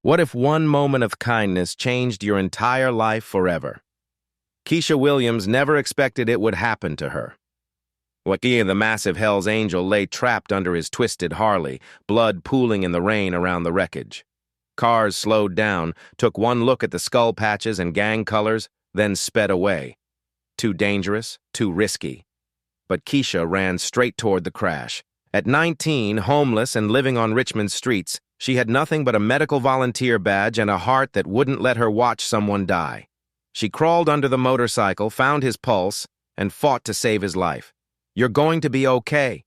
What if one moment of kindness changed your entire life forever? Keisha Williams never expected it would happen to her. Joaquin, the massive Hell's Angel, lay trapped under his twisted Harley, blood pooling in the rain around the wreckage. Cars slowed down, took one look at the skull patches and gang colors, then sped away. Too dangerous, too risky. But Keisha ran straight toward the crash. At 19, homeless and living on Richmond's streets, she had nothing but a medical volunteer badge and a heart that wouldn't let her watch someone die. She crawled under the motorcycle, found his pulse, and fought to save his life. "You're going to be okay."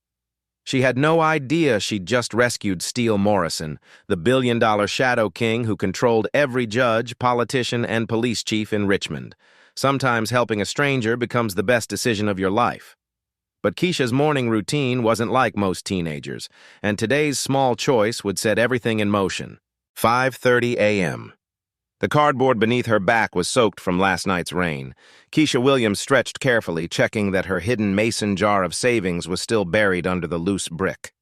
She had no idea she'd just rescued Steele Morrison, the billion-dollar shadow king who controlled every judge, politician, and police chief in Richmond. Sometimes helping a stranger becomes the best decision of your life. But Keisha's morning routine wasn't like most teenagers, and today's small choice would set everything in motion. 5:30 a.m. The cardboard beneath her back was soaked from last night's rain. Keisha Williams stretched carefully, checking that her hidden mason jar of savings was still buried under the loose brick.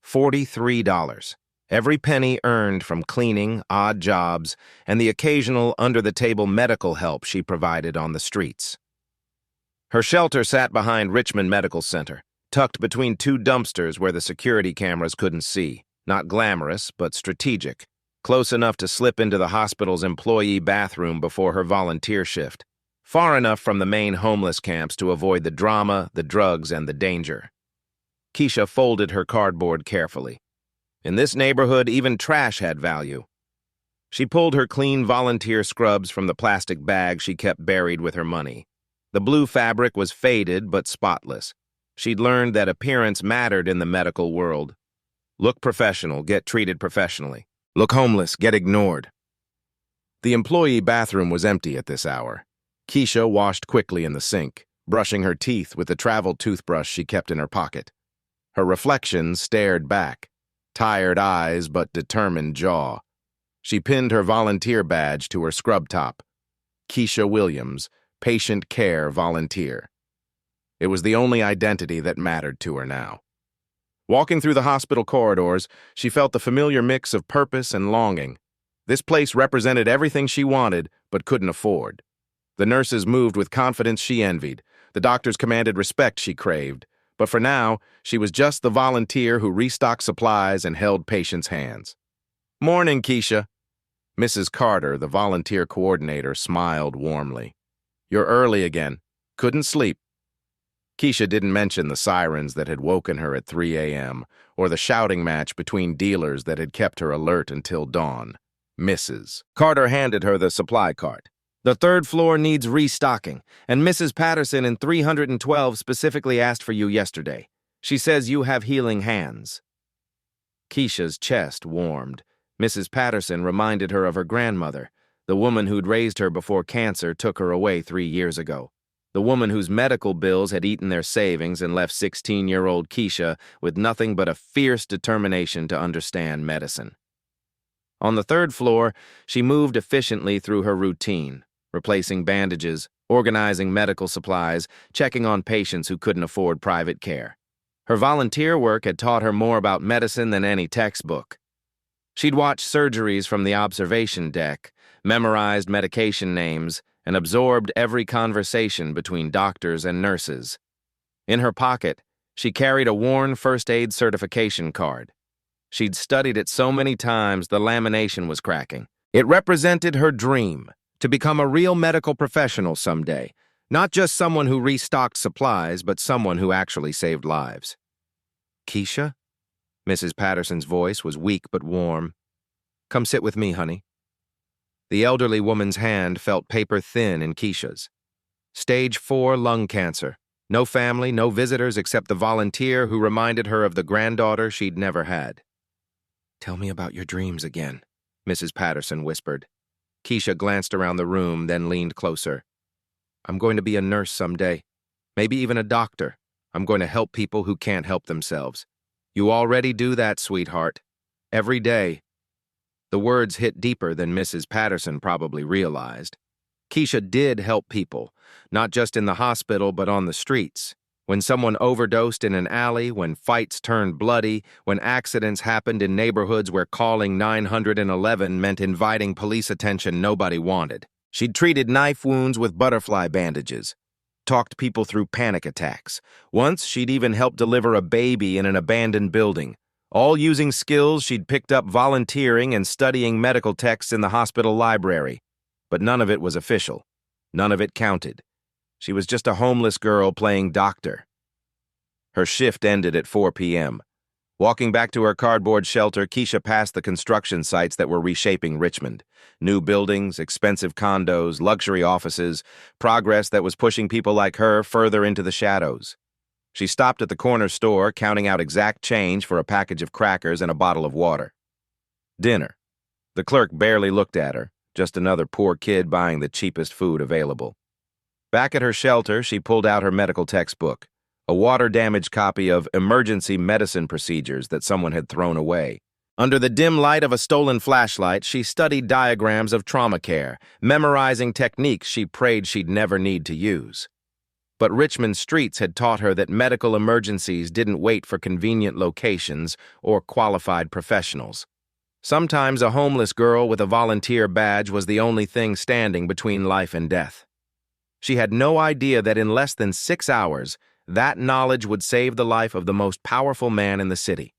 $43. Every penny earned from cleaning, odd jobs, and the occasional under-the-table medical help she provided on the streets. Her shelter sat behind Richmond Medical Center, tucked between two dumpsters where the security cameras couldn't see. Not glamorous, but strategic. Close enough to slip into the hospital's employee bathroom before her volunteer shift. Far enough from the main homeless camps to avoid the drama, the drugs, and the danger. Keisha folded her cardboard carefully. In this neighborhood, even trash had value. She pulled her clean volunteer scrubs from the plastic bag she kept buried with her money. The blue fabric was faded but spotless. She'd learned that appearance mattered in the medical world. Look professional, get treated professionally. Look homeless, get ignored. The employee bathroom was empty at this hour. Keisha washed quickly in the sink, brushing her teeth with the travel toothbrush she kept in her pocket. Her reflection stared back, tired eyes but determined jaw. She pinned her volunteer badge to her scrub top. Keisha Williams, Patient Care Volunteer. It was the only identity that mattered to her now. Walking through the hospital corridors, she felt the familiar mix of purpose and longing. This place represented everything she wanted but couldn't afford. The nurses moved with confidence she envied. The doctors commanded respect she craved. But for now, she was just the volunteer who restocked supplies and held patients' hands. "Morning, Keisha." Mrs. Carter, the volunteer coordinator, smiled warmly. "You're early again. Couldn't sleep." Keisha didn't mention the sirens that had woken her at 3 a.m. or the shouting match between dealers that had kept her alert until dawn. Mrs. Carter handed her the supply cart. "The third floor needs restocking, and Mrs. Patterson in 312 specifically asked for you yesterday. She says you have healing hands." Keisha's chest warmed. Mrs. Patterson reminded her of her grandmother, the woman who'd raised her before cancer took her away 3 years ago. The woman whose medical bills had eaten their savings and left 16-year-old Keisha with nothing but a fierce determination to understand medicine. On the third floor, she moved efficiently through her routine, replacing bandages, organizing medical supplies, checking on patients who couldn't afford private care. Her volunteer work had taught her more about medicine than any textbook. She'd watched surgeries from the observation deck, memorized medication names, and absorbed every conversation between doctors and nurses. In her pocket, she carried a worn first aid certification card. She'd studied it so many times the lamination was cracking. It represented her dream, to become a real medical professional someday, not just someone who restocked supplies, but someone who actually saved lives. "Keisha?" Mrs. Patterson's voice was weak but warm. "Come sit with me, honey." The elderly woman's hand felt paper-thin in Keisha's. Stage 4 lung cancer. No family, no visitors except the volunteer who reminded her of the granddaughter she'd never had. "Tell me about your dreams again," Mrs. Patterson whispered. Keisha glanced around the room, then leaned closer. "I'm going to be a nurse someday. Maybe even a doctor. I'm going to help people who can't help themselves. You already do that, sweetheart. Every day." The words hit deeper than Mrs. Patterson probably realized. Keisha did help people, not just in the hospital but on the streets. When someone overdosed in an alley, when fights turned bloody, when accidents happened in neighborhoods where calling 911 meant inviting police attention nobody wanted. She'd treated knife wounds with butterfly bandages, talked people through panic attacks. Once, she'd even helped deliver a baby in an abandoned building, all using skills she'd picked up volunteering and studying medical texts in the hospital library. But none of it was official. None of it counted. She was just a homeless girl playing doctor. Her shift ended at 4 p.m. Walking back to her cardboard shelter, Keisha passed the construction sites that were reshaping Richmond. New buildings, expensive condos, luxury offices, progress that was pushing people like her further into the shadows. She stopped at the corner store, counting out exact change for a package of crackers and a bottle of water. Dinner. The clerk barely looked at her, just another poor kid buying the cheapest food available. Back at her shelter, she pulled out her medical textbook, a water-damaged copy of Emergency Medicine Procedures that someone had thrown away. Under the dim light of a stolen flashlight, she studied diagrams of trauma care, memorizing techniques she prayed she'd never need to use. But Richmond streets had taught her that medical emergencies didn't wait for convenient locations or qualified professionals. Sometimes a homeless girl with a volunteer badge was the only thing standing between life and death. She had no idea that in less than 6 hours, that knowledge would save the life of the most powerful man in the city.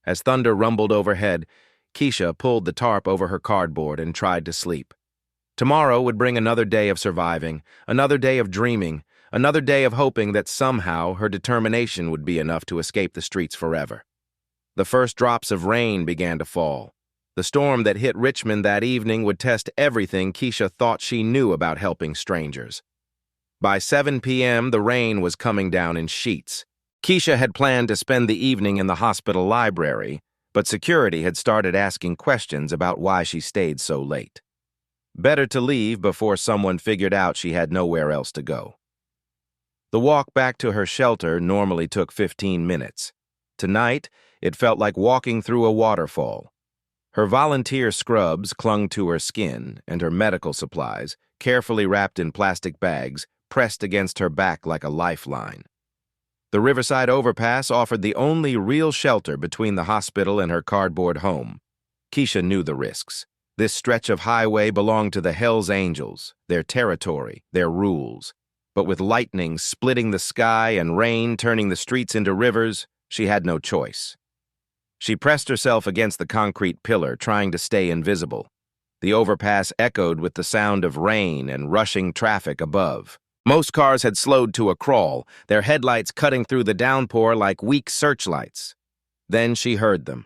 As thunder rumbled overhead, Keisha pulled the tarp over her cardboard and tried to sleep. Tomorrow would bring another day of surviving, another day of dreaming, another day of hoping that somehow her determination would be enough to escape the streets forever. The first drops of rain began to fall. The storm that hit Richmond that evening would test everything Keisha thought she knew about helping strangers. By 7 p.m., the rain was coming down in sheets. Keisha had planned to spend the evening in the hospital library, but security had started asking questions about why she stayed so late. Better to leave before someone figured out she had nowhere else to go. The walk back to her shelter normally took 15 minutes. Tonight, it felt like walking through a waterfall. Her volunteer scrubs clung to her skin, and her medical supplies, carefully wrapped in plastic bags, pressed against her back like a lifeline. The Riverside Overpass offered the only real shelter between the hospital and her cardboard home. Keisha knew the risks. This stretch of highway belonged to the Hells Angels, their territory, their rules. But with lightning splitting the sky and rain turning the streets into rivers, she had no choice. She pressed herself against the concrete pillar, trying to stay invisible. The overpass echoed with the sound of rain and rushing traffic above. Most cars had slowed to a crawl, their headlights cutting through the downpour like weak searchlights. Then she heard them.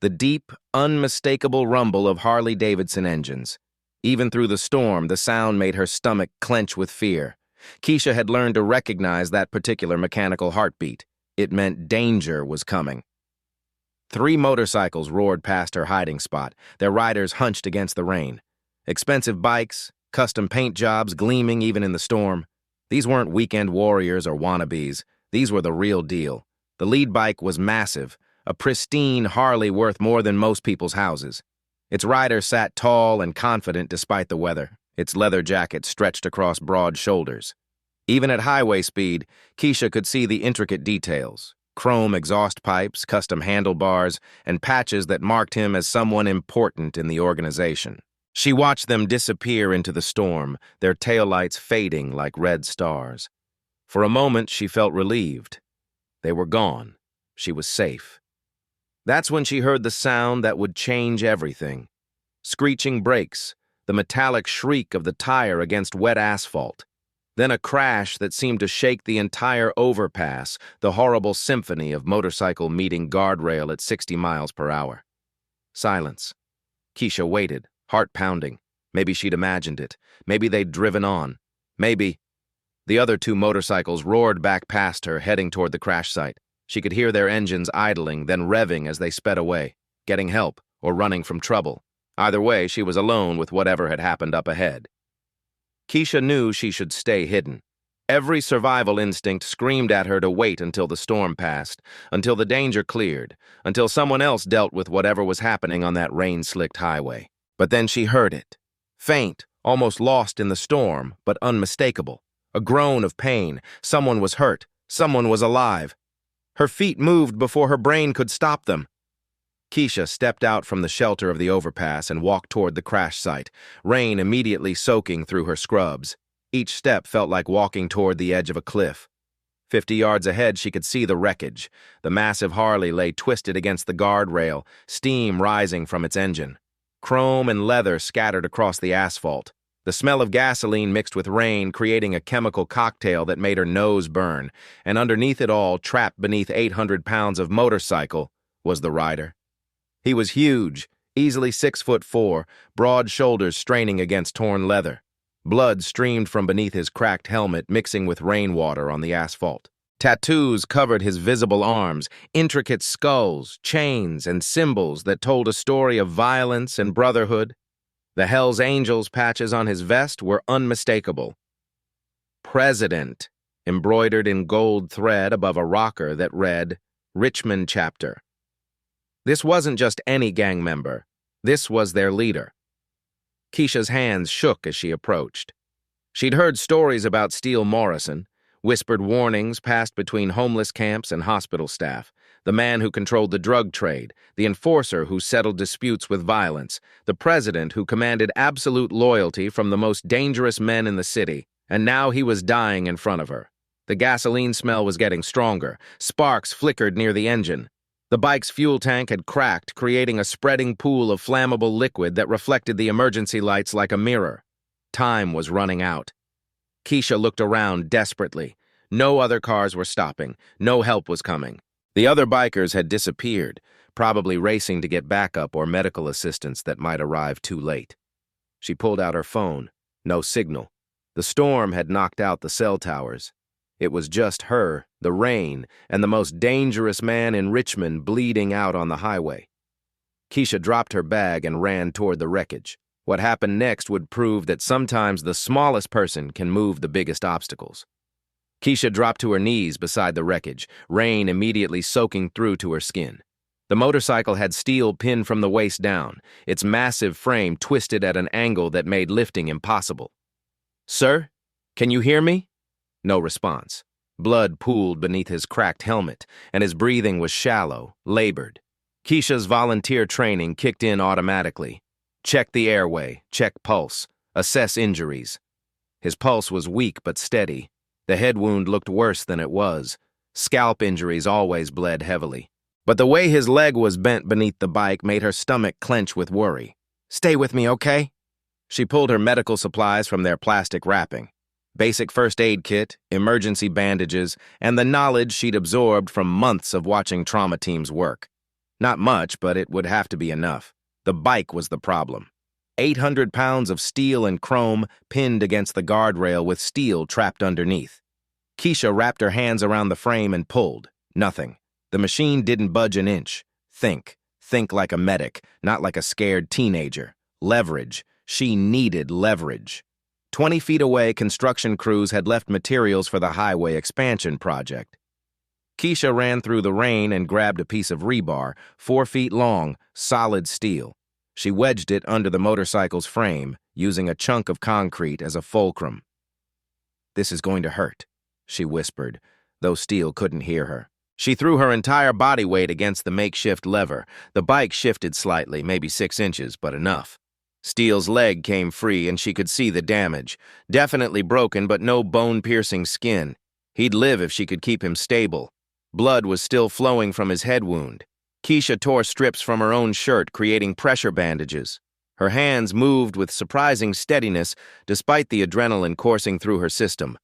The deep, unmistakable rumble of Harley-Davidson engines. Even through the storm, the sound made her stomach clench with fear. Keisha had learned to recognize that particular mechanical heartbeat. It meant danger was coming. 3 motorcycles roared past her hiding spot, their riders hunched against the rain. Expensive bikes, custom paint jobs gleaming even in the storm. These weren't weekend warriors or wannabes. These were the real deal. The lead bike was massive, a pristine Harley worth more than most people's houses. Its rider sat tall and confident despite the weather, its leather jacket stretched across broad shoulders. Even at highway speed, Keisha could see the intricate details. Chrome exhaust pipes, custom handlebars, and patches that marked him as someone important in the organization. She watched them disappear into the storm, their taillights fading like red stars. For a moment, she felt relieved. They were gone. She was safe. That's when she heard the sound that would change everything. Screeching brakes, the metallic shriek of the tire against wet asphalt. Then a crash that seemed to shake the entire overpass, the horrible symphony of motorcycle meeting guardrail at 60 miles per hour. Silence. Keisha waited, heart pounding. Maybe she'd imagined it. Maybe they'd driven on. Maybe. The other 2 motorcycles roared back past her, heading toward the crash site. She could hear their engines idling, then revving as they sped away, getting help or running from trouble. Either way, she was alone with whatever had happened up ahead. Keisha knew she should stay hidden. Every survival instinct screamed at her to wait until the storm passed, until the danger cleared, until someone else dealt with whatever was happening on that rain-slicked highway. But then she heard it. Faint, almost lost in the storm, but unmistakable. A groan of pain. Someone was hurt. Someone was alive. Her feet moved before her brain could stop them. Keisha stepped out from the shelter of the overpass and walked toward the crash site, rain immediately soaking through her scrubs. Each step felt like walking toward the edge of a cliff. 50 yards ahead, she could see the wreckage. The massive Harley lay twisted against the guardrail, steam rising from its engine. Chrome and leather scattered across the asphalt. The smell of gasoline mixed with rain, creating a chemical cocktail that made her nose burn. And underneath it all, trapped beneath 800 pounds of motorcycle, was the rider. He was huge, easily 6'4", broad shoulders straining against torn leather. Blood streamed from beneath his cracked helmet, mixing with rainwater on the asphalt. Tattoos covered his visible arms, intricate skulls, chains, and symbols that told a story of violence and brotherhood. The Hell's Angels patches on his vest were unmistakable. President, embroidered in gold thread above a rocker that read, Richmond Chapter. This wasn't just any gang member. This was their leader. Keisha's hands shook as she approached. She'd heard stories about Steele Morrison, whispered warnings passed between homeless camps and hospital staff, the man who controlled the drug trade, the enforcer who settled disputes with violence, the president who commanded absolute loyalty from the most dangerous men in the city, and now he was dying in front of her. The gasoline smell was getting stronger. Sparks flickered near the engine. The bike's fuel tank had cracked, creating a spreading pool of flammable liquid that reflected the emergency lights like a mirror. Time was running out. Keisha looked around desperately. No other cars were stopping. No help was coming. The other bikers had disappeared, probably racing to get backup or medical assistance that might arrive too late. She pulled out her phone. No signal. The storm had knocked out the cell towers. It was just her, the rain, and the most dangerous man in Richmond bleeding out on the highway. Keisha dropped her bag and ran toward the wreckage. What happened next would prove that sometimes the smallest person can move the biggest obstacles. Keisha dropped to her knees beside the wreckage, rain immediately soaking through to her skin. The motorcycle had steel pinned from the waist down, its massive frame twisted at an angle that made lifting impossible. "Sir, can you hear me?" No response. Blood pooled beneath his cracked helmet, and his breathing was shallow, labored. Keisha's volunteer training kicked in automatically. Check the airway, check pulse, assess injuries. His pulse was weak but steady. The head wound looked worse than it was. Scalp injuries always bled heavily. But the way his leg was bent beneath the bike made her stomach clench with worry. "Stay with me, okay?" She pulled her medical supplies from their plastic wrapping. Basic first aid kit, emergency bandages, and the knowledge she'd absorbed from months of watching trauma teams work. Not much, but it would have to be enough. The bike was the problem. 800 pounds of steel and chrome pinned against the guardrail with steel trapped underneath. Keisha wrapped her hands around the frame and pulled. Nothing. The machine didn't budge an inch. Think. Think like a medic, not like a scared teenager. Leverage. She needed leverage. 20 feet away, construction crews had left materials for the highway expansion project. Keisha ran through the rain and grabbed a piece of rebar, 4 feet long, solid steel. She wedged it under the motorcycle's frame, using a chunk of concrete as a fulcrum. "This is going to hurt," she whispered, though steel couldn't hear her. She threw her entire body weight against the makeshift lever. The bike shifted slightly, maybe 6 inches, but enough. Steele's leg came free, and she could see the damage. Definitely broken, but no bone-piercing skin. He'd live if she could keep him stable. Blood was still flowing from his head wound. Keisha tore strips from her own shirt, creating pressure bandages. Her hands moved with surprising steadiness, despite the adrenaline coursing through her system.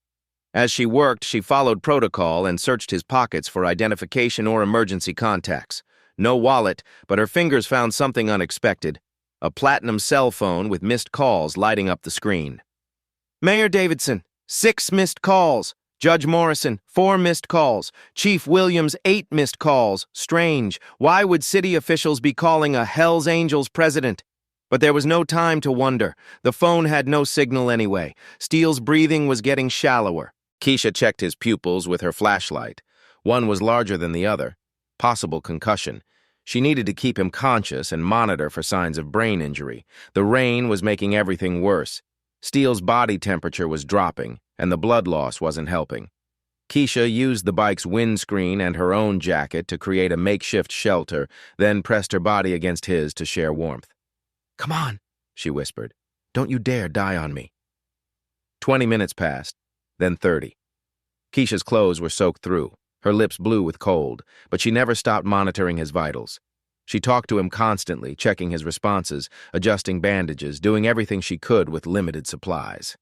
As she worked, she followed protocol and searched his pockets for identification or emergency contacts. No wallet, but her fingers found something unexpected. A platinum cell phone with missed calls lighting up the screen. "Mayor Davidson, 6 missed calls. Judge Morrison, 4 missed calls. Chief Williams, 8 missed calls. Strange. Why would city officials be calling a Hell's Angels president?" But there was no time to wonder. The phone had no signal anyway. Steele's breathing was getting shallower. Keisha checked his pupils with her flashlight. One was larger than the other. Possible concussion. She needed to keep him conscious and monitor for signs of brain injury. The rain was making everything worse. Steele's body temperature was dropping, and the blood loss wasn't helping. Keisha used the bike's windscreen and her own jacket to create a makeshift shelter, then pressed her body against his to share warmth. "Come on," she whispered. "Don't you dare die on me." 20 minutes passed, then 30. Keisha's clothes were soaked through, her lips blue with cold, but she never stopped monitoring his vitals. She talked to him constantly, checking his responses, adjusting bandages, doing everything she could with limited supplies.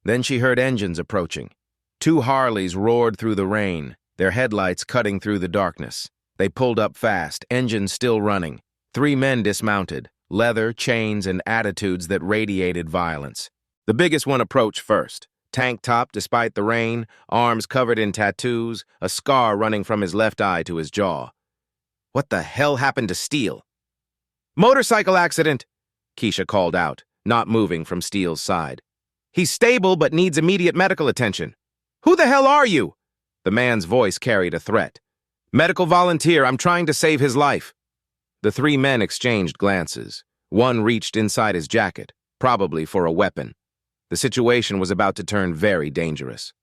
Then she heard engines approaching. 2 Harleys roared through the rain, their headlights cutting through the darkness. They pulled up fast, engines still running. 3 men dismounted, leather, chains, and attitudes that radiated violence. The biggest one approached first. Tank top despite the rain, arms covered in tattoos, a scar running from his left eye to his jaw. What the hell happened to Steele? "Motorcycle accident," Keisha called out, not moving from Steele's side. "He's stable but needs immediate medical attention." "Who the hell are you?" The man's voice carried a threat. "Medical volunteer, I'm trying to save his life." The 3 men exchanged glances. One reached inside his jacket, probably for a weapon. The situation was about to turn very dangerous.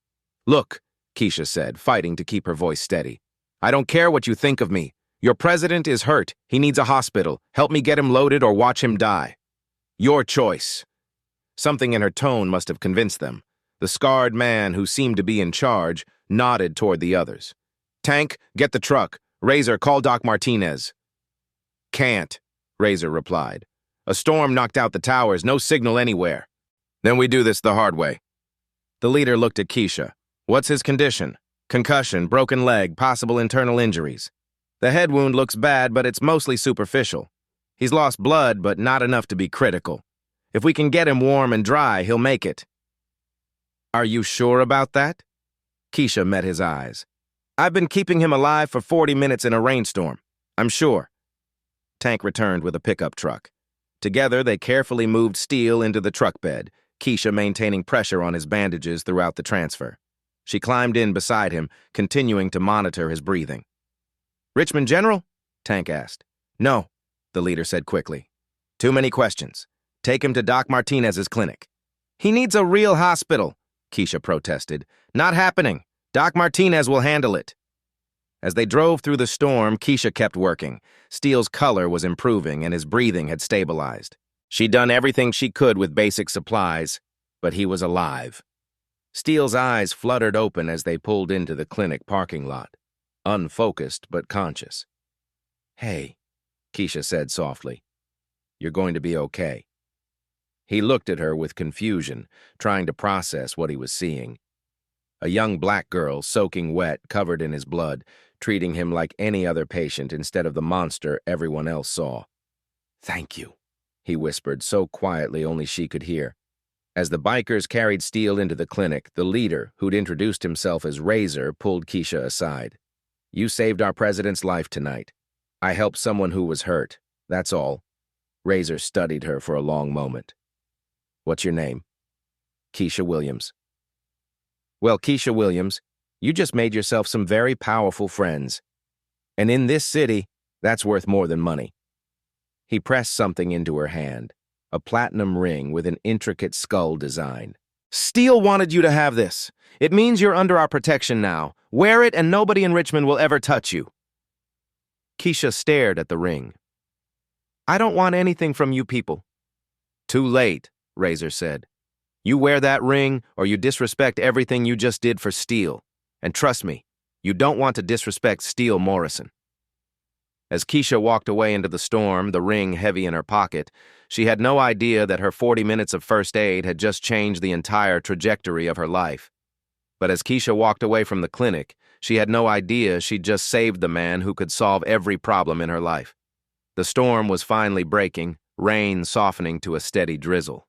"Look," Keisha said, fighting to keep her voice steady. "I don't care what you think of me. Your president is hurt. He needs a hospital. Help me get him loaded or watch him die. Your choice." Something in her tone must have convinced them. The scarred man, who seemed to be in charge, nodded toward the others. "Tank, get the truck. Razor, call Doc Martinez." "Can't," Razor replied. "A storm knocked out the towers, no signal anywhere." "Then we do this the hard way." The leader looked at Keisha. "What's his condition?" "Concussion, broken leg, possible internal injuries. The head wound looks bad, but it's mostly superficial. He's lost blood, but not enough to be critical. If we can get him warm and dry, he'll make it." "Are you sure about that?" Keisha met his eyes. "I've been keeping him alive for 40 minutes in a rainstorm. I'm sure." Tank returned with a pickup truck. Together, they carefully moved Steele into the truck bed, Keisha maintaining pressure on his bandages throughout the transfer. She climbed in beside him, continuing to monitor his breathing. "Richmond General?" Tank asked. "No," the leader said quickly. "Too many questions. Take him to Doc Martinez's clinic." "He needs a real hospital," Keisha protested. "Not happening. Doc Martinez will handle it." As they drove through the storm, Keisha kept working. Steele's color was improving and his breathing had stabilized. She'd done everything she could with basic supplies, but he was alive. Steele's eyes fluttered open as they pulled into the clinic parking lot, unfocused but conscious. "Hey," Keisha said softly. "You're going to be okay." He looked at her with confusion, trying to process what he was seeing. A young black girl, soaking wet, covered in his blood, treating him like any other patient instead of the monster everyone else saw. "Thank you," he whispered so quietly only she could hear. As the bikers carried Steele into the clinic, the leader, who'd introduced himself as Razor, pulled Keisha aside. "You saved our president's life tonight. I helped someone who was hurt. That's all." Razor studied her for a long moment. "What's your name?" "Keisha Williams." "Well, Keisha Williams, you just made yourself some very powerful friends. And in this city, that's worth more than money." He pressed something into her hand, a platinum ring with an intricate skull design. "Steele wanted you to have this. It means you're under our protection now. Wear it and nobody in Richmond will ever touch you." Keisha stared at the ring. "I don't want anything from you people." "Too late," Razor said. "You wear that ring or you disrespect everything you just did for Steele. And trust me, you don't want to disrespect Steele Morrison." As Keisha walked away into the storm, the ring heavy in her pocket, she had no idea that her 40 minutes of first aid had just changed the entire trajectory of her life. But as Keisha walked away from the clinic, she had no idea she'd just saved the man who could solve every problem in her life. The storm was finally breaking, rain softening to a steady drizzle.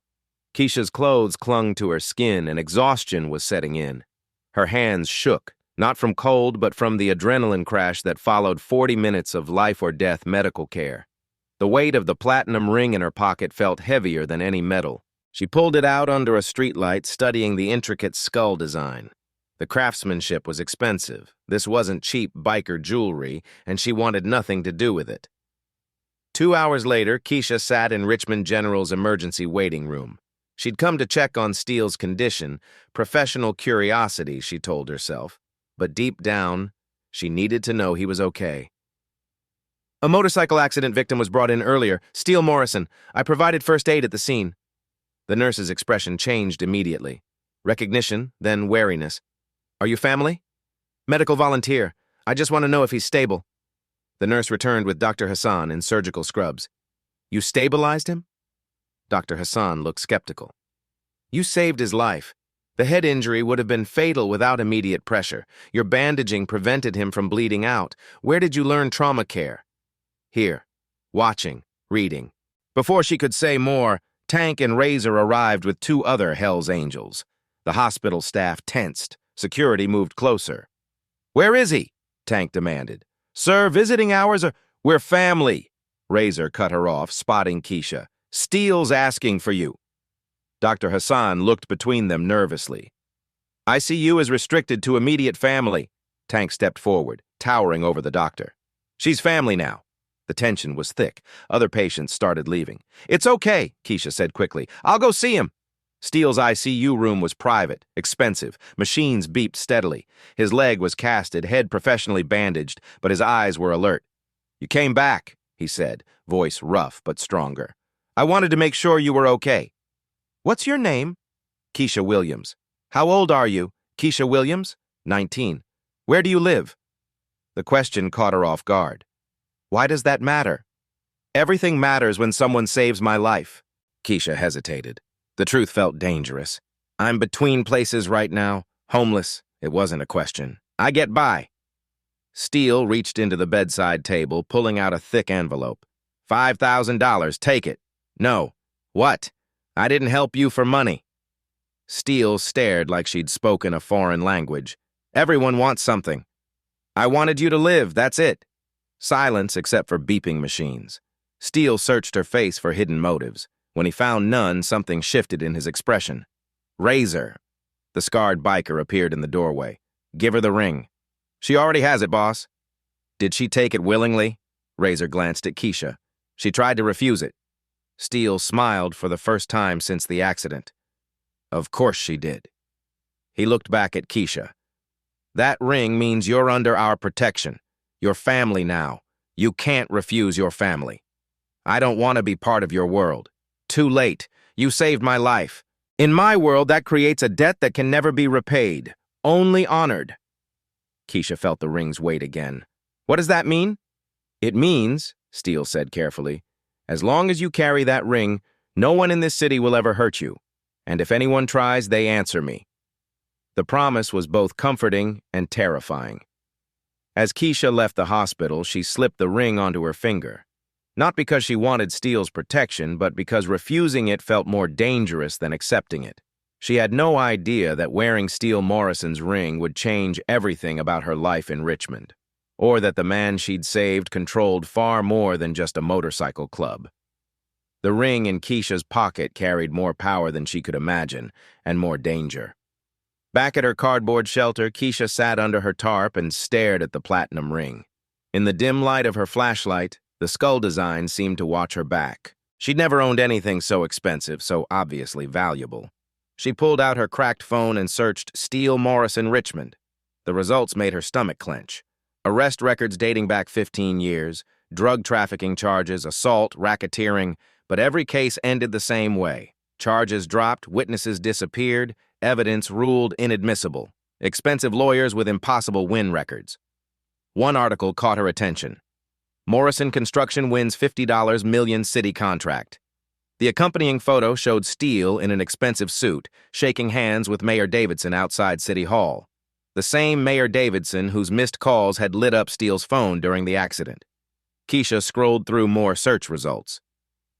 Keisha's clothes clung to her skin and exhaustion was setting in. Her hands shook, not from cold but from the adrenaline crash that followed 40 minutes of life-or-death medical care. The weight of the platinum ring in her pocket felt heavier than any metal. She pulled it out under a streetlight, studying the intricate skull design. The craftsmanship was expensive. This wasn't cheap biker jewelry, and she wanted nothing to do with it. 2 hours later, Keisha sat in Richmond General's emergency waiting room. She'd come to check on Steele's condition, professional curiosity, she told herself. But deep down, she needed to know he was okay. A motorcycle accident victim was brought in earlier, Steele Morrison. I provided first aid at the scene. The nurse's expression changed immediately. Recognition, then wariness. Are you family? Medical volunteer. I just want to know if he's stable. The nurse returned with Dr. Hassan in surgical scrubs. You stabilized him? Dr. Hassan looked skeptical. You saved his life. The head injury would have been fatal without immediate pressure. Your bandaging prevented him from bleeding out. Where did you learn trauma care? Here. Watching. Reading. Before she could say more, Tank and Razor arrived with two other Hell's Angels. The hospital staff tensed. Security moved closer. Where is he? Tank demanded. Sir, visiting hours are... We're family. Razor cut her off, spotting Keisha. Steele's asking for you. Dr. Hassan looked between them nervously. ICU is restricted to immediate family. Tank stepped forward, towering over the doctor. She's family now. The tension was thick. Other patients started leaving. It's okay, Keisha said quickly. I'll go see him. Steele's ICU room was private, expensive. Machines beeped steadily. His leg was casted, head professionally bandaged, but his eyes were alert. You came back, he said, voice rough but stronger. I wanted to make sure you were okay. What's your name? Keisha Williams. How old are you? Keisha Williams? 19. Where do you live? The question caught her off guard. Why does that matter? Everything matters when someone saves my life. Keisha hesitated. The truth felt dangerous. I'm between places right now, homeless. It wasn't a question. I get by. Steele reached into the bedside table, pulling out a thick envelope. $5,000, take it. No. What? I didn't help you for money. Steele stared like she'd spoken a foreign language. Everyone wants something. I wanted you to live, that's it. Silence except for beeping machines. Steele searched her face for hidden motives. When he found none, something shifted in his expression. Razor. The scarred biker appeared in the doorway. Give her the ring. She already has it, boss. Did she take it willingly? Razor glanced at Keisha. She tried to refuse it. Steele smiled for the first time since the accident. Of course she did. He looked back at Keisha. That ring means you're under our protection. You're family now. You can't refuse your family. I don't want to be part of your world. Too late. You saved my life. In my world, that creates a debt that can never be repaid. Only honored. Keisha felt the ring's weight again. What does that mean? It means, Steele said carefully, as long as you carry that ring, no one in this city will ever hurt you. And if anyone tries, they answer me. The promise was both comforting and terrifying. As Keisha left the hospital, she slipped the ring onto her finger. Not because she wanted Steele's protection, but because refusing it felt more dangerous than accepting it. She had no idea that wearing Steele Morrison's ring would change everything about her life in Richmond, or that the man she'd saved controlled far more than just a motorcycle club. The ring in Keisha's pocket carried more power than she could imagine, and more danger. Back at her cardboard shelter, Keisha sat under her tarp and stared at the platinum ring. In the dim light of her flashlight, the skull design seemed to watch her back. She'd never owned anything so expensive, so obviously valuable. She pulled out her cracked phone and searched Steele Morrison Richmond. The results made her stomach clench. Arrest records dating back 15 years, drug trafficking charges, assault, racketeering, but every case ended the same way. Charges dropped, witnesses disappeared, evidence ruled inadmissible. Expensive lawyers with impossible win records. One article caught her attention. Morrison Construction wins $50 million city contract. The accompanying photo showed Steele in an expensive suit, shaking hands with Mayor Davidson outside City Hall. The same Mayor Davidson whose missed calls had lit up Steele's phone during the accident. Keisha scrolled through more search results.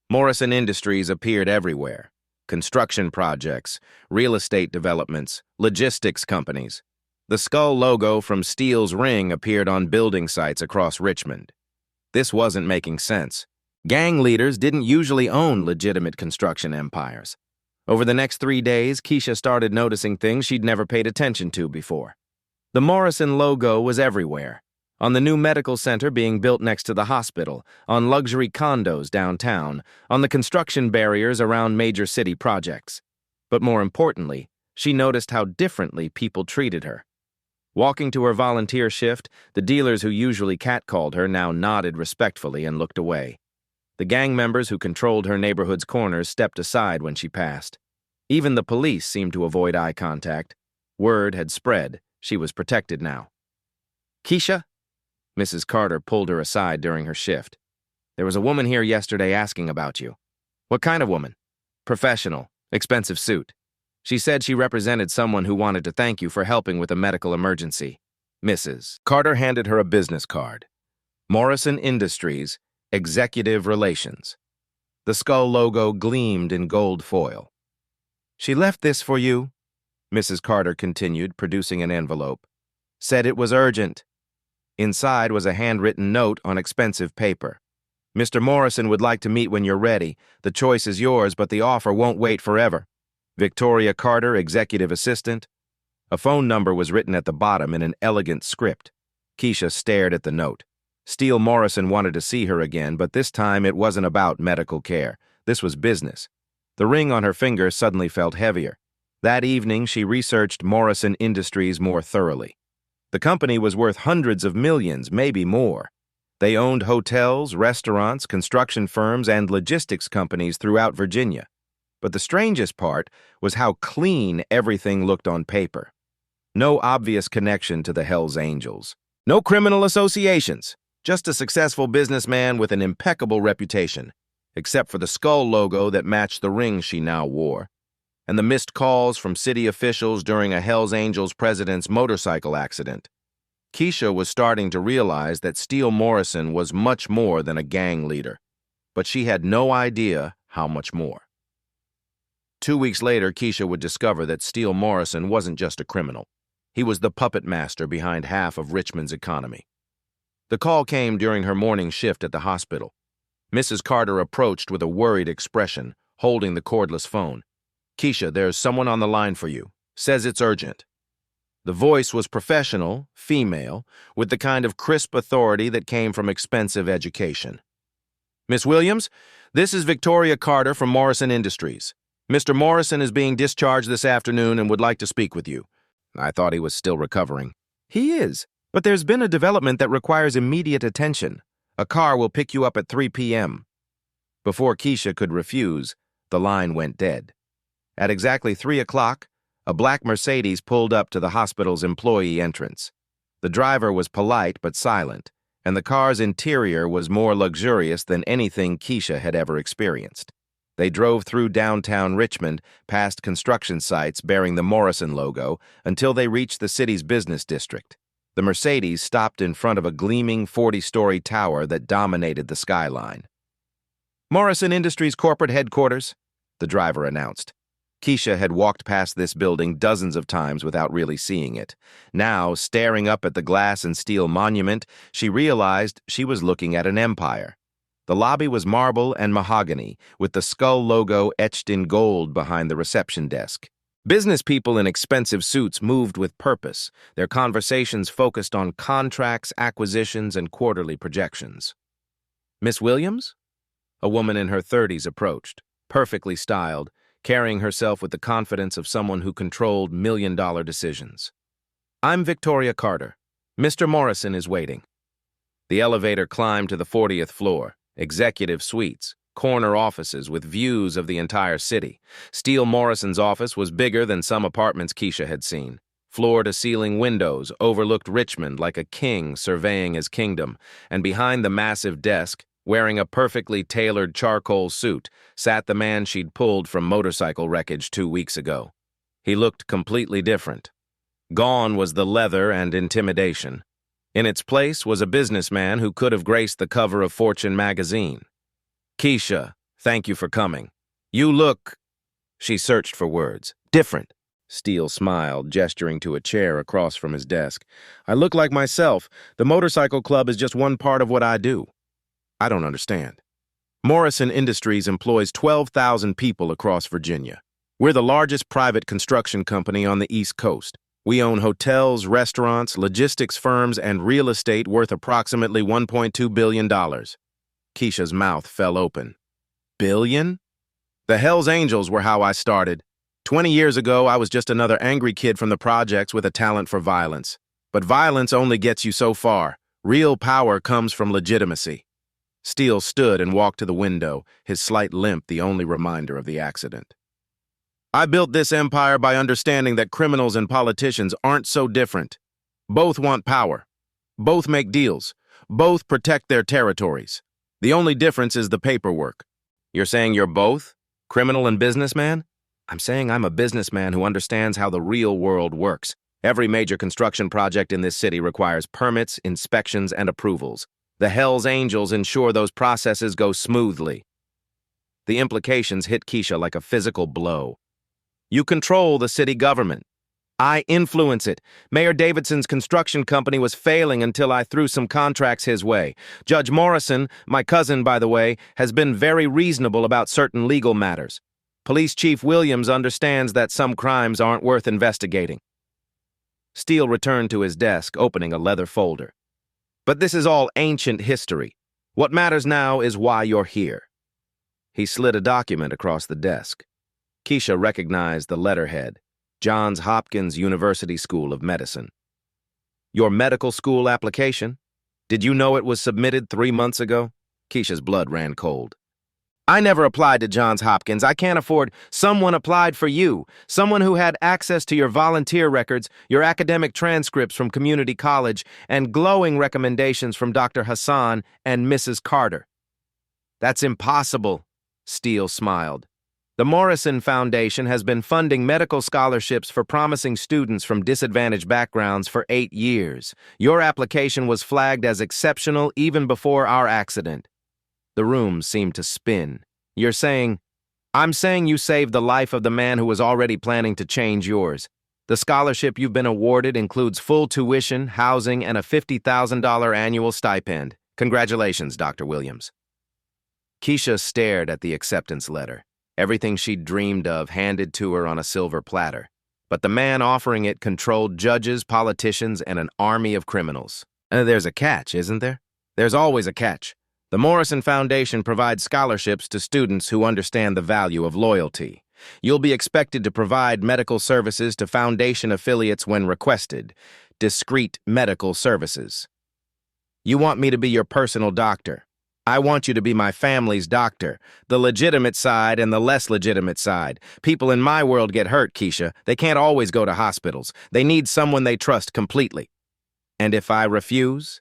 Morrison Industries appeared everywhere. Construction projects, real estate developments, logistics companies. The skull logo from Steele's ring appeared on building sites across Richmond. This wasn't making sense. Gang leaders didn't usually own legitimate construction empires. Over the next 3 days, Keisha started noticing things she'd never paid attention to before. The Morrison logo was everywhere. On the new medical center being built next to the hospital, on luxury condos downtown, on the construction barriers around major city projects. But more importantly, she noticed how differently people treated her. Walking to her volunteer shift, the dealers who usually catcalled her now nodded respectfully and looked away. The gang members who controlled her neighborhood's corners stepped aside when she passed. Even the police seemed to avoid eye contact. Word had spread. She was protected now. "Keisha?" Mrs. Carter pulled her aside during her shift. "There was a woman here yesterday asking about you." "What kind of woman?" "Professional. Expensive suit. She said she represented someone who wanted to thank you for helping with a medical emergency." Mrs. Carter handed her a business card. Morrison Industries, Executive Relations. The skull logo gleamed in gold foil. "She left this for you," Mrs. Carter continued, producing an envelope. "Said it was urgent." Inside was a handwritten note on expensive paper. "Mr. Morrison would like to meet when you're ready. The choice is yours, but the offer won't wait forever. Victoria Carter, Executive Assistant." A phone number was written at the bottom in an elegant script. Keisha stared at the note. Steele Morrison wanted to see her again, but this time it wasn't about medical care. This was business. The ring on her finger suddenly felt heavier. That evening, she researched Morrison Industries more thoroughly. The company was worth hundreds of millions, maybe more. They owned hotels, restaurants, construction firms, and logistics companies throughout Virginia. But the strangest part was how clean everything looked on paper. No obvious connection to the Hells Angels. No criminal associations. Just a successful businessman with an impeccable reputation, except for the skull logo that matched the ring she now wore, and the missed calls from city officials during a Hells Angels president's motorcycle accident. Keisha was starting to realize that Steele Morrison was much more than a gang leader, but she had no idea how much more. 2 weeks later, Keisha would discover that Steele Morrison wasn't just a criminal. He was the puppet master behind half of Richmond's economy. The call came during her morning shift at the hospital. Mrs. Carter approached with a worried expression, holding the cordless phone. "Keisha, there's someone on the line for you. Says it's urgent." The voice was professional, female, with the kind of crisp authority that came from expensive education. "Miss Williams, this is Victoria Carter from Morrison Industries. Mr. Morrison is being discharged this afternoon and would like to speak with you." I thought he was still recovering. "He is. But there's been a development that requires immediate attention. A car will pick you up at 3 p.m. Before Keisha could refuse, the line went dead. At exactly 3 o'clock, a black Mercedes pulled up to the hospital's employee entrance. The driver was polite but silent, and the car's interior was more luxurious than anything Keisha had ever experienced. They drove through downtown Richmond, past construction sites bearing the Morrison logo, until they reached the city's business district. The Mercedes stopped in front of a gleaming 40-story tower that dominated the skyline. "Morrison Industries corporate headquarters," the driver announced. Keisha had walked past this building dozens of times without really seeing it. Now, staring up at the glass and steel monument, she realized she was looking at an empire. The lobby was marble and mahogany, with the skull logo etched in gold behind the reception desk. Business people in expensive suits moved with purpose, their conversations focused on contracts, acquisitions, and quarterly projections. "Miss Williams?" A woman in her 30s approached, perfectly styled, carrying herself with the confidence of someone who controlled million-dollar decisions. "I'm Victoria Carter. Mr. Morrison is waiting." The elevator climbed to the 40th floor, executive suites, corner offices with views of the entire city. Steele Morrison's office was bigger than some apartments Keisha had seen. Floor-to-ceiling windows overlooked Richmond like a king surveying his kingdom, and behind the massive desk, wearing a perfectly tailored charcoal suit, sat the man she'd pulled from motorcycle wreckage 2 weeks ago. He looked completely different. Gone was the leather and intimidation. In its place was a businessman who could have graced the cover of Fortune magazine. "Keisha, thank you for coming. You look—" She searched for words. "Different." Steele smiled, gesturing to a chair across from his desk. "I look like myself. The motorcycle club is just one part of what I do." "I don't understand." "Morrison Industries employs 12,000 people across Virginia. We're the largest private construction company on the East Coast. We own hotels, restaurants, logistics firms, and real estate worth approximately $1.2 billion. Keisha's mouth fell open. "Billion?" "The Hells Angels were how I started. 20 years ago, I was just another angry kid from the projects with a talent for violence. But violence only gets you so far. Real power comes from legitimacy. Steele stood and walked to the window, his slight limp the only reminder of the accident. I built this empire by understanding that criminals and politicians aren't so different. Both want power. Both make deals. Both protect their territories. The only difference is the paperwork. You're saying you're both? Criminal and businessman? I'm saying I'm a businessman who understands how the real world works. Every major construction project in this city requires permits, inspections, and approvals. The Hells Angels ensure those processes go smoothly. The implications hit Keisha like a physical blow. You control the city government. I influence it. Mayor Davidson's construction company was failing until I threw some contracts his way. Judge Morrison, my cousin, by the way, has been very reasonable about certain legal matters. Police Chief Williams understands that some crimes aren't worth investigating. Steele returned to his desk, opening a leather folder. But this is all ancient history. What matters now is why you're here. He slid a document across the desk. Keisha recognized the letterhead. Johns Hopkins University School of Medicine. Your medical school application? Did you know it was submitted 3 months ago? Keisha's blood ran cold. I never applied to Johns Hopkins. I can't afford. Someone applied for you. Someone who had access to your volunteer records, your academic transcripts from community college, and glowing recommendations from Dr. Hassan and Mrs. Carter. That's impossible, Steele smiled. The Morrison Foundation has been funding medical scholarships for promising students from disadvantaged backgrounds for 8 years. Your application was flagged as exceptional even before our accident. The room seemed to spin. You're saying, I'm saying you saved the life of the man who was already planning to change yours. The scholarship you've been awarded includes full tuition, housing, and a $50,000 annual stipend. Congratulations, Dr. Williams. Keisha stared at the acceptance letter. Everything she'd dreamed of handed to her on a silver platter. But the man offering it controlled judges, politicians, and an army of criminals. There's a catch, isn't there? There's always a catch. The Morrison Foundation provides scholarships to students who understand the value of loyalty. You'll be expected to provide medical services to Foundation affiliates when requested. Discreet medical services. You want me to be your personal doctor. I want you to be my family's doctor, the legitimate side and the less legitimate side. People in my world get hurt, Keisha. They can't always go to hospitals. They need someone they trust completely. And if I refuse?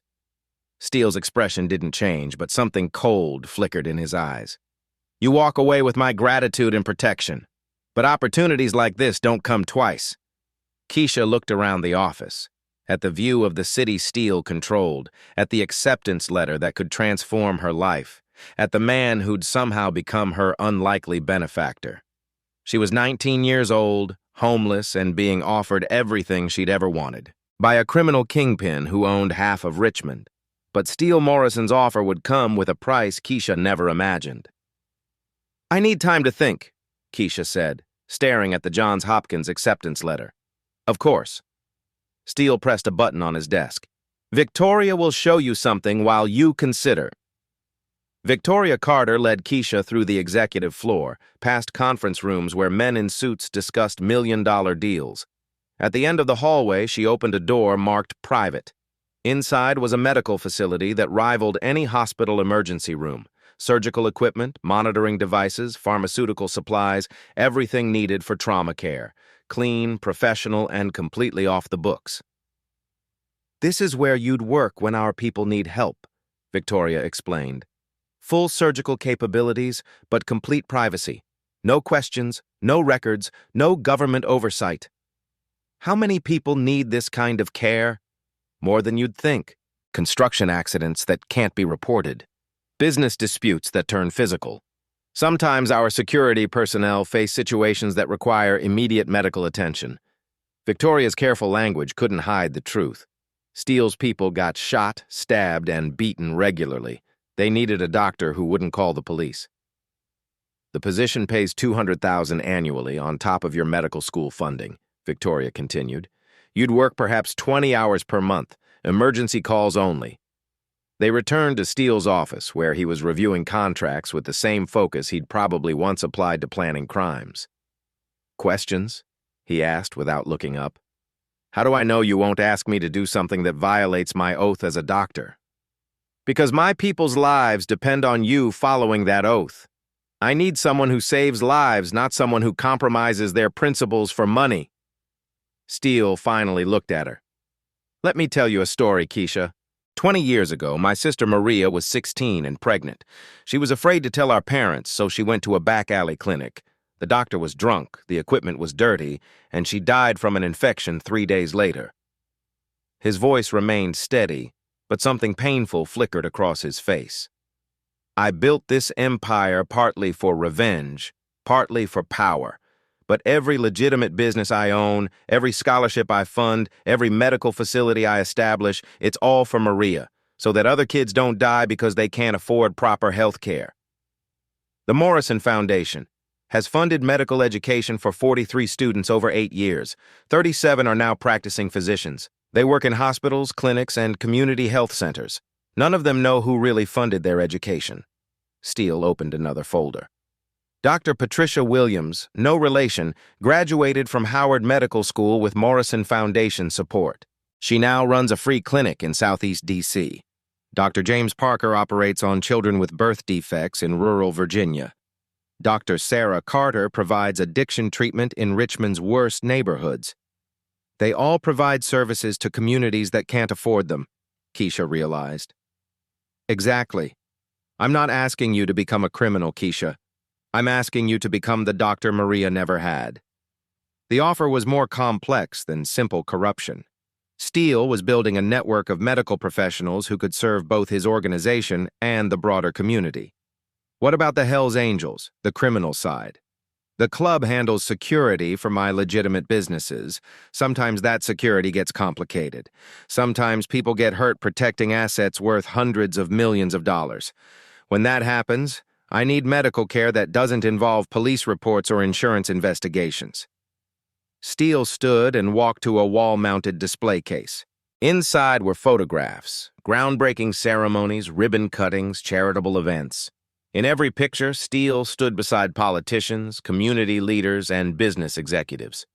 Steele's expression didn't change, but something cold flickered in his eyes. You walk away with my gratitude and protection. But opportunities like this don't come twice. Keisha looked around the office. At the view of the city Steele controlled, at the acceptance letter that could transform her life, at the man who'd somehow become her unlikely benefactor. She was 19 years old, homeless, and being offered everything she'd ever wanted, by a criminal kingpin who owned half of Richmond. But Steele Morrison's offer would come with a price Keisha never imagined. I need time to think, Keisha said, staring at the Johns Hopkins acceptance letter. Of course. Steele pressed a button on his desk. Victoria will show you something while you consider. Victoria Carter led Keisha through the executive floor, past conference rooms where men in suits discussed million-dollar deals. At the end of the hallway, she opened a door marked private. Inside was a medical facility that rivaled any hospital emergency room. Surgical equipment, monitoring devices, pharmaceutical supplies, everything needed for trauma care. Clean, professional, and completely off the books. This is where you'd work when our people need help, Victoria explained. Full surgical capabilities, but complete privacy. No questions, no records, no government oversight. How many people need this kind of care? More than you'd think. Construction accidents that can't be reported. Business disputes that turn physical. Sometimes our security personnel face situations that require immediate medical attention. Victoria's careful language couldn't hide the truth. Steele's people got shot, stabbed, and beaten regularly. They needed a doctor who wouldn't call the police. The position pays $200,000 annually on top of your medical school funding, Victoria continued. You'd work perhaps 20 hours per month, emergency calls only. They returned to Steele's office, where he was reviewing contracts with the same focus he'd probably once applied to planning crimes. Questions? He asked without looking up. How do I know you won't ask me to do something that violates my oath as a doctor? Because my people's lives depend on you following that oath. I need someone who saves lives, not someone who compromises their principles for money. Steele finally looked at her. Let me tell you a story, Keisha. 20 years ago, my sister Maria was 16 and pregnant. She was afraid to tell our parents, so she went to a back alley clinic. The doctor was drunk, the equipment was dirty, and she died from an infection 3 days later. His voice remained steady, but something painful flickered across his face. I built this empire partly for revenge, partly for power. But every legitimate business I own, every scholarship I fund, every medical facility I establish, it's all for Maria, so that other kids don't die because they can't afford proper health care. The Morrison Foundation has funded medical education for 43 students over 8 years. 37 are now practicing physicians. They work in hospitals, clinics, and community health centers. None of them know who really funded their education. Steele opened another folder. Dr. Patricia Williams, no relation, graduated from Howard Medical School with Morrison Foundation support. She now runs a free clinic in Southeast D.C. Dr. James Parker operates on children with birth defects in rural Virginia. Dr. Sarah Carter provides addiction treatment in Richmond's worst neighborhoods. They all provide services to communities that can't afford them, Keisha realized. Exactly. I'm not asking you to become a criminal, Keisha. I'm asking you to become the doctor Maria never had. The offer was more complex than simple corruption. Steele was building a network of medical professionals who could serve both his organization and the broader community. What about the Hells Angels, the criminal side? The club handles security for my legitimate businesses. Sometimes that security gets complicated. Sometimes people get hurt protecting assets worth hundreds of millions of dollars. When that happens, I need medical care that doesn't involve police reports or insurance investigations. Steele stood and walked to a wall-mounted display case. Inside were photographs, groundbreaking ceremonies, ribbon cuttings, charitable events. In every picture, Steele stood beside politicians, community leaders, and business executives.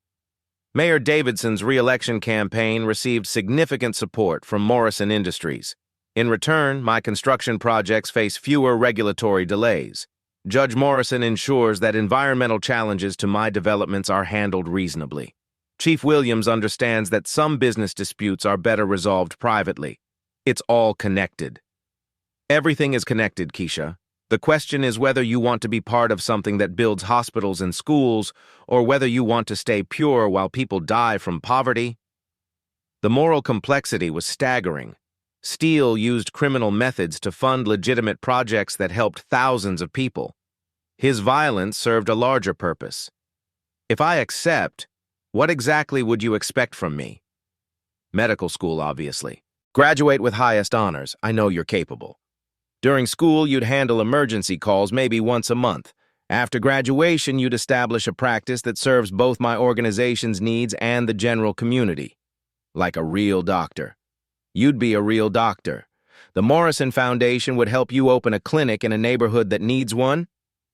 Mayor Davidson's re-election campaign received significant support from Morrison Industries. In return, my construction projects face fewer regulatory delays. Judge Morrison ensures that environmental challenges to my developments are handled reasonably. Chief Williams understands that some business disputes are better resolved privately. It's all connected. Everything is connected, Keisha. The question is whether you want to be part of something that builds hospitals and schools, or whether you want to stay pure while people die from poverty. The moral complexity was staggering. Steele used criminal methods to fund legitimate projects that helped thousands of people. His violence served a larger purpose. If I accept, what exactly would you expect from me? Medical school, obviously. Graduate with highest honors. I know you're capable. During school, you'd handle emergency calls maybe once a month. After graduation, you'd establish a practice that serves both my organization's needs and the general community. Like a real doctor. You'd be a real doctor. The Morrison Foundation would help you open a clinic in a neighborhood that needs one.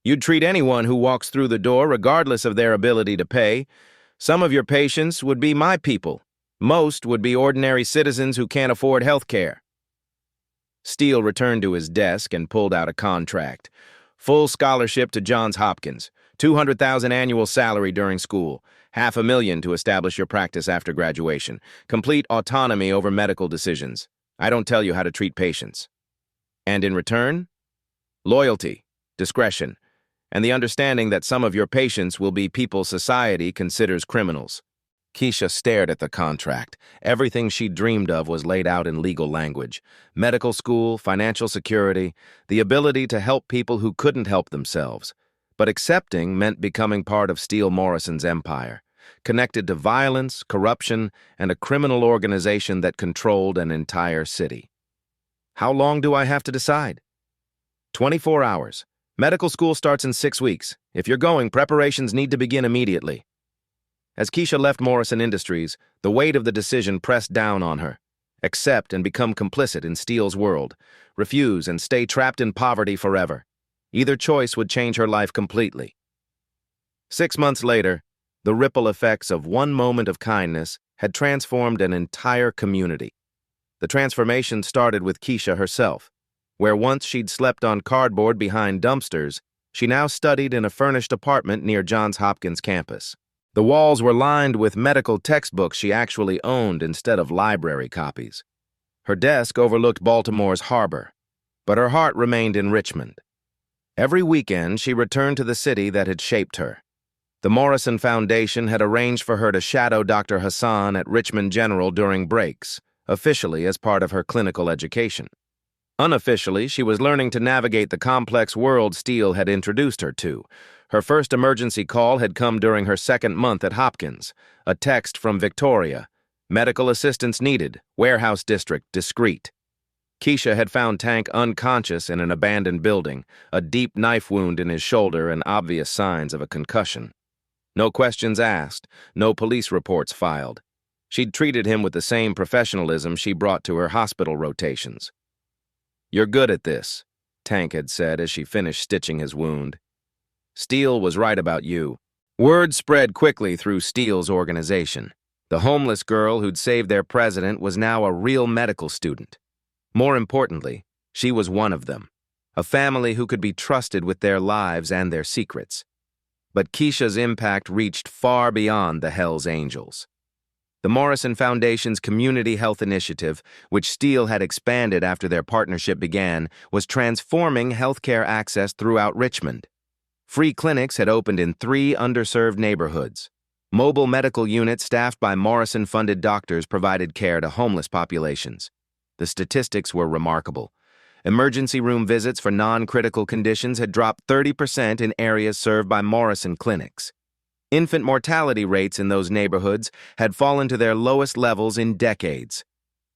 You'd treat anyone who walks through the door regardless of their ability to pay. Some of your patients would be my people. Most would be ordinary citizens who can't afford health care. Steele returned to his desk and pulled out a contract. Full scholarship to Johns Hopkins, $200,000 annual salary during school, $500,000 to establish your practice after graduation, complete autonomy over medical decisions. I don't tell you how to treat patients. And in return, loyalty, discretion, and the understanding that some of your patients will be people society considers criminals. Keisha stared at the contract. Everything she dreamed of was laid out in legal language. Medical school, financial security, the ability to help people who couldn't help themselves. But accepting meant becoming part of Steele Morrison's empire, connected to violence, corruption, and a criminal organization that controlled an entire city. How long do I have to decide? 24 hours. Medical school starts in 6 weeks. If you're going, preparations need to begin immediately. As Keisha left Morrison Industries, the weight of the decision pressed down on her. Accept and become complicit in Steele's world. Refuse and stay trapped in poverty forever. Either choice would change her life completely. 6 months later, The ripple effects of one moment of kindness had transformed an entire community. The transformation started with Keisha herself. Where once she'd slept on cardboard behind dumpsters, she now studied in a furnished apartment near Johns Hopkins campus. The walls were lined with medical textbooks she actually owned instead of library copies. Her desk overlooked Baltimore's harbor, but her heart remained in Richmond. Every weekend, she returned to the city that had shaped her. The Morrison Foundation had arranged for her to shadow Dr. Hassan at Richmond General during breaks, officially as part of her clinical education. Unofficially, she was learning to navigate the complex world Steele had introduced her to. Her first emergency call had come during her second month at Hopkins, a text from Victoria. Medical assistance needed, warehouse district discreet. Keisha had found Tank unconscious in an abandoned building, a deep knife wound in his shoulder and obvious signs of a concussion. No questions asked, no police reports filed. She'd treated him with the same professionalism she brought to her hospital rotations. "You're good at this," Tank had said as she finished stitching his wound. "Steele was right about you." Word spread quickly through Steele's organization. The homeless girl who'd saved their president was now a real medical student. More importantly, she was one of them, a family who could be trusted with their lives and their secrets. But Keisha's impact reached far beyond the Hells Angels. The Morrison Foundation's Community Health Initiative, which Steele had expanded after their partnership began, was transforming healthcare access throughout Richmond. Free clinics had opened in 3 underserved neighborhoods. Mobile medical units staffed by Morrison-funded doctors provided care to homeless populations. The statistics were remarkable. Emergency room visits for non-critical conditions had dropped 30% in areas served by Morrison clinics. Infant mortality rates in those neighborhoods had fallen to their lowest levels in decades.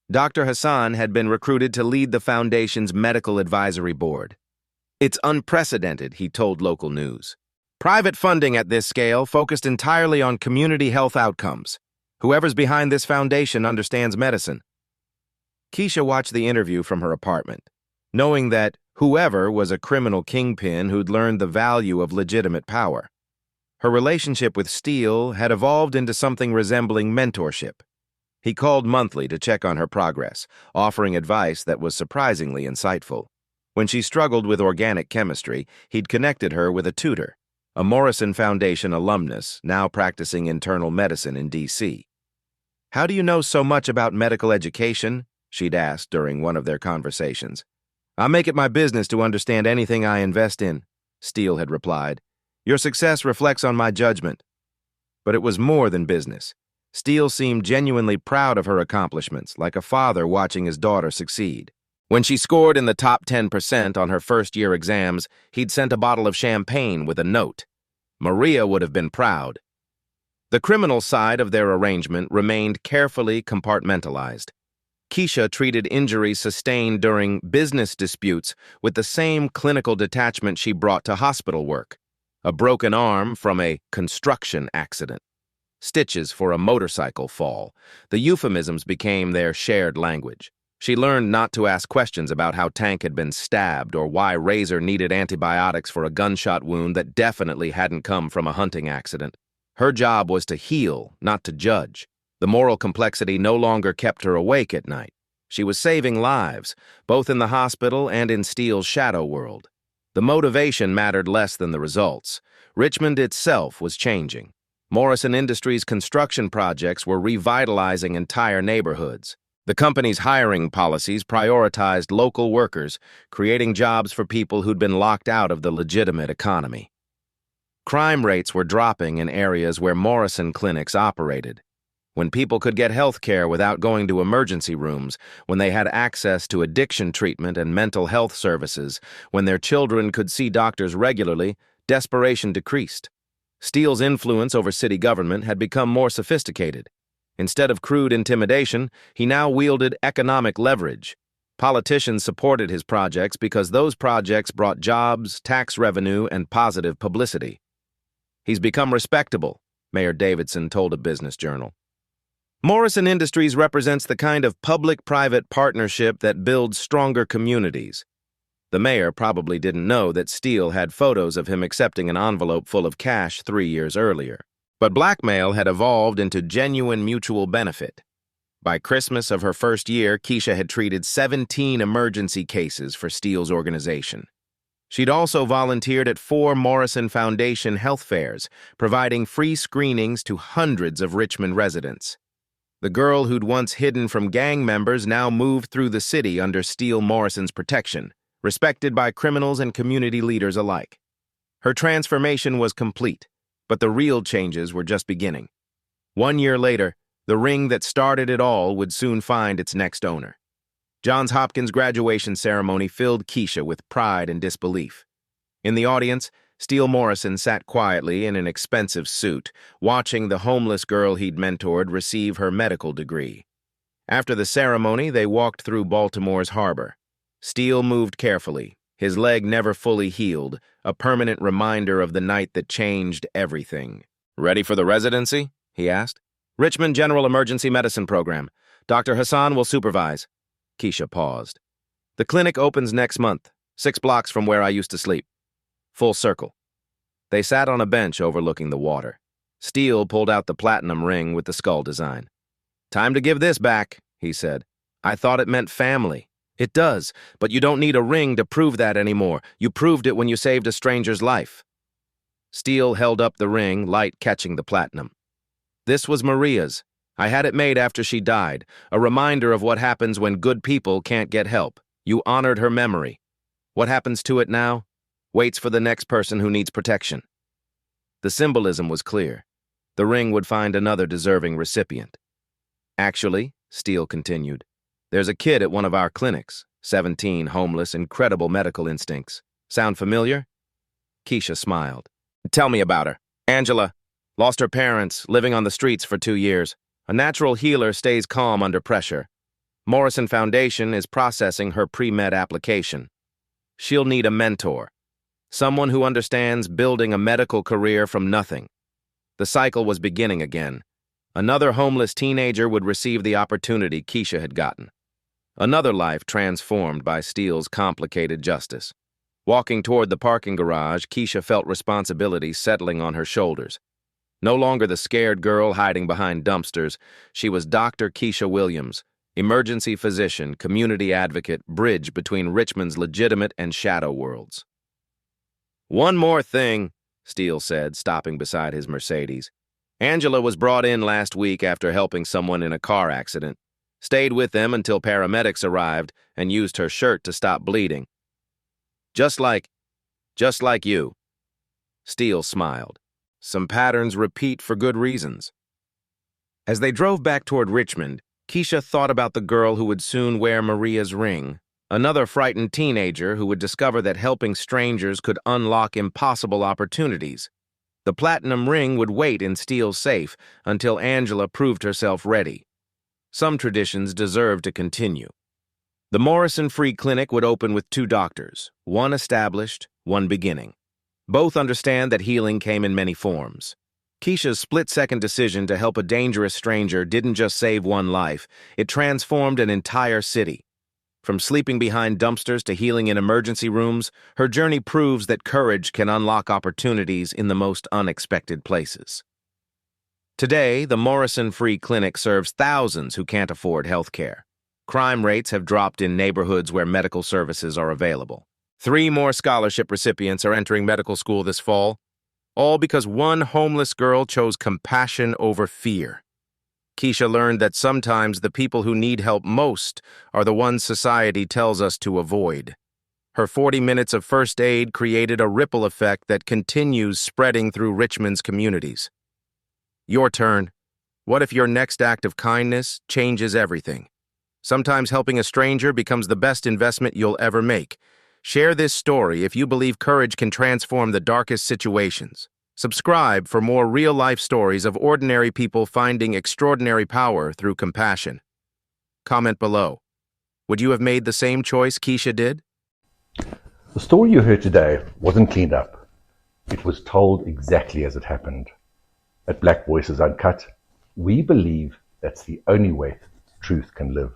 Dr. Hassan had been recruited to lead the foundation's medical advisory board. "It's unprecedented," he told local news. "Private funding at this scale focused entirely on community health outcomes. Whoever's behind this foundation understands medicine." Keisha watched the interview from her apartment, knowing that whoever was a criminal kingpin who'd learned the value of legitimate power. Her relationship with Steele had evolved into something resembling mentorship. He called monthly to check on her progress, offering advice that was surprisingly insightful. When she struggled with organic chemistry, he'd connected her with a tutor, a Morrison Foundation alumnus now practicing internal medicine in D.C. "How do you know so much about medical education?" she'd asked during one of their conversations. "I make it my business to understand anything I invest in," Steele had replied. "Your success reflects on my judgment." But it was more than business. Steele seemed genuinely proud of her accomplishments, like a father watching his daughter succeed. When she scored in the top 10% on her first-year exams, he'd sent a bottle of champagne with a note. Maria would have been proud. The criminal side of their arrangement remained carefully compartmentalized. Keisha treated injuries sustained during business disputes with the same clinical detachment she brought to hospital work. A broken arm from a construction accident. Stitches for a motorcycle fall. The euphemisms became their shared language. She learned not to ask questions about how Tank had been stabbed or why Razor needed antibiotics for a gunshot wound that definitely hadn't come from a hunting accident. Her job was to heal, not to judge. The moral complexity no longer kept her awake at night. She was saving lives, both in the hospital and in Steele's shadow world. The motivation mattered less than the results. Richmond itself was changing. Morrison Industries' construction projects were revitalizing entire neighborhoods. The company's hiring policies prioritized local workers, creating jobs for people who'd been locked out of the legitimate economy. Crime rates were dropping in areas where Morrison clinics operated. When people could get health care without going to emergency rooms, when they had access to addiction treatment and mental health services, when their children could see doctors regularly, desperation decreased. Steele's influence over city government had become more sophisticated. Instead of crude intimidation, he now wielded economic leverage. Politicians supported his projects because those projects brought jobs, tax revenue, and positive publicity. "He's become respectable," Mayor Davidson told a business journal. Morrison Industries represents the kind of public-private partnership that builds stronger communities. The mayor probably didn't know that Steele had photos of him accepting an envelope full of cash 3 years earlier. But blackmail had evolved into genuine mutual benefit. By Christmas of her first year, Keisha had treated 17 emergency cases for Steele's organization. She'd also volunteered at 4 Morrison Foundation health fairs, providing free screenings to hundreds of Richmond residents. The girl who'd once hidden from gang members now moved through the city under Steele Morrison's protection, respected by criminals and community leaders alike. Her transformation was complete, but the real changes were just beginning. 1 year later, the ring that started it all would soon find its next owner. Johns Hopkins' graduation ceremony filled Keisha with pride and disbelief. In the audience, Steele Morrison sat quietly in an expensive suit, watching the homeless girl he'd mentored receive her medical degree. After the ceremony, they walked through Baltimore's harbor. Steele moved carefully, his leg never fully healed, a permanent reminder of the night that changed everything. "Ready for the residency?" he asked. "Richmond General Emergency Medicine Program. Dr. Hassan will supervise." Keisha paused. "The clinic opens next month, 6 blocks from where I used to sleep. Full circle." They sat on a bench overlooking the water. Steele pulled out the platinum ring with the skull design. "Time to give this back," he said. "I thought it meant family." "It does, but you don't need a ring to prove that anymore. You proved it when you saved a stranger's life." Steele held up the ring, light catching the platinum. "This was Maria's. I had it made after she died, a reminder of what happens when good people can't get help. You honored her memory. What happens to it now? Waits for the next person who needs protection." The symbolism was clear. The ring would find another deserving recipient. "Actually," Steele continued, "there's a kid at one of our clinics, 17, homeless, incredible medical instincts. Sound familiar?" Keisha smiled. "Tell me about her." "Angela. Lost her parents, living on the streets for 2 years. A natural healer stays calm under pressure. Morrison Foundation is processing her pre-med application. She'll need a mentor. Someone who understands building a medical career from nothing." The cycle was beginning again. Another homeless teenager would receive the opportunity Keisha had gotten. Another life transformed by Steele's complicated justice. Walking toward the parking garage, Keisha felt responsibility settling on her shoulders. No longer the scared girl hiding behind dumpsters, she was Dr. Keisha Williams, emergency physician, community advocate, bridge between Richmond's legitimate and shadow worlds. "One more thing," Steele said, stopping beside his Mercedes. "Angela was brought in last week after helping someone in a car accident. Stayed with them until paramedics arrived and used her shirt to stop bleeding. Just like you." Steele smiled. Some patterns repeat for good reasons. As they drove back toward Richmond, Keisha thought about the girl who would soon wear Maria's ring, another frightened teenager who would discover that helping strangers could unlock impossible opportunities. The platinum ring would wait in Steele's safe until Angela proved herself ready. Some traditions deserve to continue. The Morrison Free Clinic would open with 2 doctors, one established, one beginning. Both understand that healing came in many forms. Keisha's split-second decision to help a dangerous stranger didn't just save one life, it transformed an entire city. From sleeping behind dumpsters to healing in emergency rooms, her journey proves that courage can unlock opportunities in the most unexpected places. Today, the Morrison Free Clinic serves thousands who can't afford health care. Crime rates have dropped in neighborhoods where medical services are available. 3 more scholarship recipients are entering medical school this fall, all because one homeless girl chose compassion over fear. Keisha learned that sometimes the people who need help most are the ones society tells us to avoid. Her 40 minutes of first aid created a ripple effect that continues spreading through Richmond's communities. Your turn. What if your next act of kindness changes everything? Sometimes helping a stranger becomes the best investment you'll ever make. Share this story if you believe courage can transform the darkest situations. Subscribe for more real-life stories of ordinary people finding extraordinary power through compassion. Comment below. Would you have made the same choice Keisha did? The story you heard today wasn't cleaned up. It was told exactly as it happened. At Black Voices Uncut, we believe that's the only way truth can live.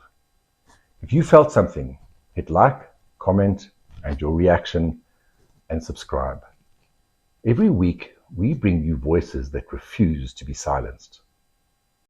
If you felt something, hit like, comment, and your reaction, and subscribe. Every week, we bring you voices that refuse to be silenced.